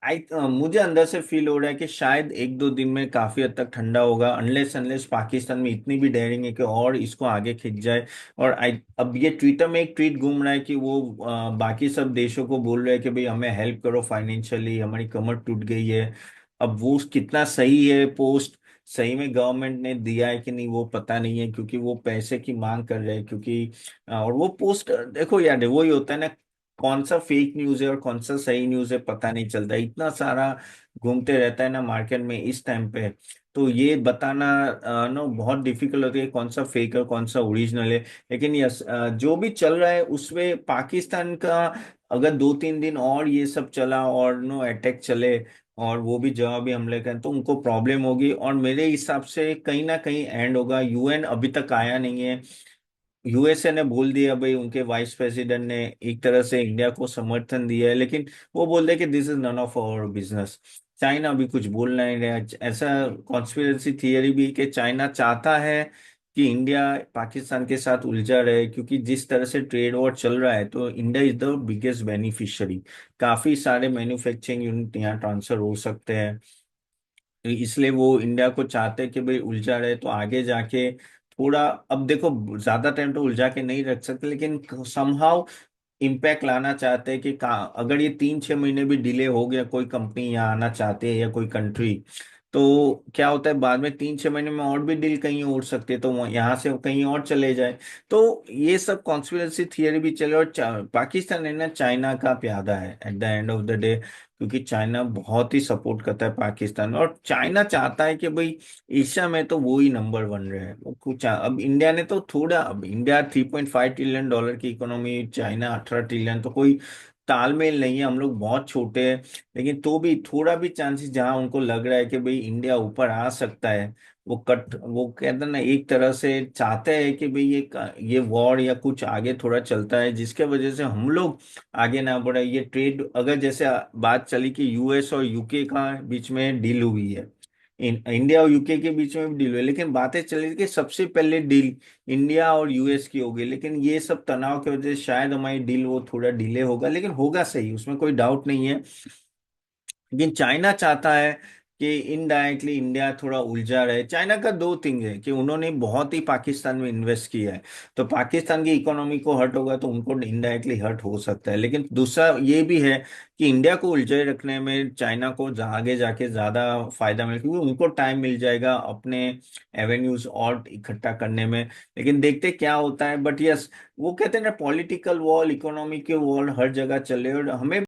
मुझे अंदर से फील हो रहा है कि शायद एक दो दिन में काफी हद तक ठंडा होगा, अनलेस अनलेस पाकिस्तान में इतनी भी डेयरिंग है कि और इसको आगे खिंच जाए। और अब ये ट्विटर में एक ट्वीट घूम रहा है कि वो बाकी सब देशों को बोल रहे हैं कि भाई हमें हेल्प करो फाइनेंशियली, हमारी कमर टूट गई है। अब वो कितना सही है पोस्ट, सही में गवर्नमेंट ने दिया है कि नहीं वो पता नहीं है, क्योंकि वो पैसे की मांग कर रहे हैं। क्योंकि और वो पोस्ट देखो यार, वही होता है ना, कौन सा फेक न्यूज है और कौन सा सही न्यूज है पता नहीं चलता, इतना सारा घूमते रहता है ना मार्केट में इस टाइम पे। तो ये बताना नो बहुत डिफिकल्ट होती है कौन सा फेक है कौन सा ओरिजिनल है। लेकिन यस, जो भी चल रहा है उसमें पाकिस्तान का अगर दो तीन दिन और ये सब चला और नो अटैक चले और वो भी जवाबी हमले करें तो उनको प्रॉब्लम होगी, और मेरे हिसाब से कहीं ना कहीं एंड होगा। यूएन अभी तक आया नहीं है। यूएसए ने बोल दिया भाई, उनके वाइस प्रेसिडेंट ने एक तरह से इंडिया को समर्थन दिया है, लेकिन वो बोल रहे कि this is none of our business. China भी कुछ बोल नहीं रहा। ऐसा कॉन्स्पिरेसी थियरी भी है कि चाइना चाहता है कि इंडिया पाकिस्तान के साथ उलझा रहे, क्योंकि जिस तरह से ट्रेड वॉर चल रहा है तो India is the biggest beneficiary. काफी सारे मैन्युफैक्चरिंग यूनिट यहाँ ट्रांसफर हो सकते हैं। तो इसलिए वो इंडिया को चाहते हैं कि भाई उलझा रहे, तो आगे जाके थोड़ा, अब देखो ज्यादा टाइम तो उलझा के नहीं रख सकते, लेकिन समहाउ इम्पैक्ट लाना चाहते हैं कि अगर ये 3-6 महीने भी डिले हो गया, कोई कंपनी यहाँ आना चाहती है या कोई कंट्री, तो क्या होता है बाद में 3-6 महीने में और भी डील कहीं उड़ सकती है, तो यहाँ से कहीं और चले जाए। तो ये सब कॉन्स्पिरेसी थियरी भी चले। और पाकिस्तान है ना चाइना का प्यादा है at the end of the day, क्योंकि चाइना बहुत ही सपोर्ट करता है पाकिस्तान, और चाइना चाहता है कि भाई एशिया में तो वो ही नंबर 1 रहे हैं। वो कुछ अब इंडिया ने तो थोड़ा, अब इंडिया $3.5 ट्रिलियन की इकोनॉमी, चाइना 18 ट्रिलियन, तो कोई तालमेल नहीं है, हम लोग बहुत छोटे हैं। लेकिन तो भी थोड़ा भी चांसेस जहां उनको लग रहा है कि भाई इंडिया ऊपर आ सकता है, वो कहते हैं ना, एक तरह से चाहते हैं कि भाई ये वॉर या कुछ आगे थोड़ा चलता है जिसके वजह से हम लोग आगे ना बढ़े। ये ट्रेड अगर जैसे बात चली कि यूएस और यूके का बीच में डील हुई है, इंडिया और यूके के बीच में भी डील हुई, लेकिन बातें चली कि सबसे पहले डील इंडिया और यूएस की होगी, लेकिन ये सब तनाव की वजह से शायद हमारी डील वो थोड़ा डिले होगा, लेकिन होगा सही, उसमें कोई डाउट नहीं है। लेकिन चाइना चाहता है कि इनडायरेक्टली इंडिया थोड़ा उलझा रहे। चाइना का दो थिंग है कि उन्होंने बहुत ही पाकिस्तान में इन्वेस्ट किया है, तो पाकिस्तान की इकोनॉमी को हर्ट होगा तो उनको इनडायरेक्टली हर्ट हो सकता है। लेकिन दूसरा ये भी है कि इंडिया को उलझे रखने में चाइना को आगे जाके ज्यादा फायदा मिले, क्योंकि उनको टाइम मिल जाएगा अपने एवेन्यूज और इकट्ठा करने में। लेकिन देखते क्या होता है। बट यस, वो कहते हैं ना, पॉलिटिकल वॉर, इकोनॉमी के वॉर हर जगह चल रहे हैं, और हमें